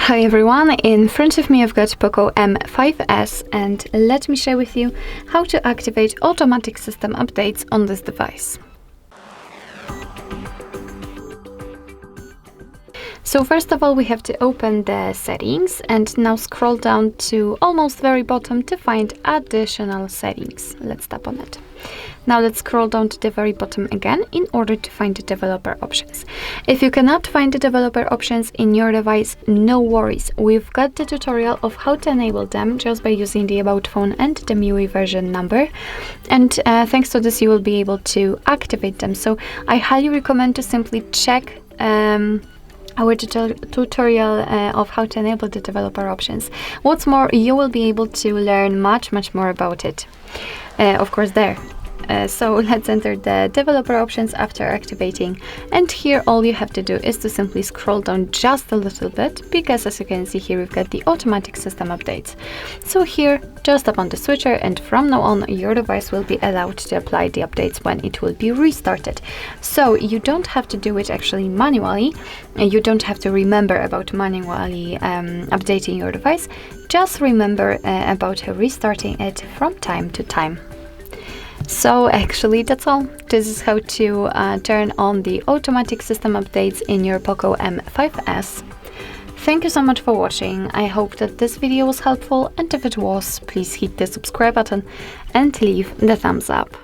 Hi everyone, in front of me I've got POCO M5s and let me share with you how to activate automatic system updates on this device. So first of all we have to open the settings and now scroll down to almost very bottom to find additional settings. Let's tap on it. Now let's scroll down to the very bottom again in order to find the developer options. If you cannot find the developer options in your device, no worries. We've got the tutorial of how to enable them just by using the About Phone and the MIUI version number. And thanks to this you will be able to activate them. So I highly recommend to simply check our tutorial of how to enable the developer options. What's more, you will be able to learn much more about it, of course, there. So let's enter the developer options after activating, and here all you have to do is to simply scroll down just a little bit, because as you can see here we've got the automatic system updates. So here just tap on the switcher and from now on your device will be allowed to apply the updates when it will be restarted. So you don't have to do it actually manually, and you don't have to remember about manually updating your device. Just remember about restarting it from time to time. So actually that's all. This is how to turn on the automatic system updates in your POCO M5s. Thank you so much for watching. I hope that this video was helpful, and if it was, please hit the subscribe button and leave the thumbs up.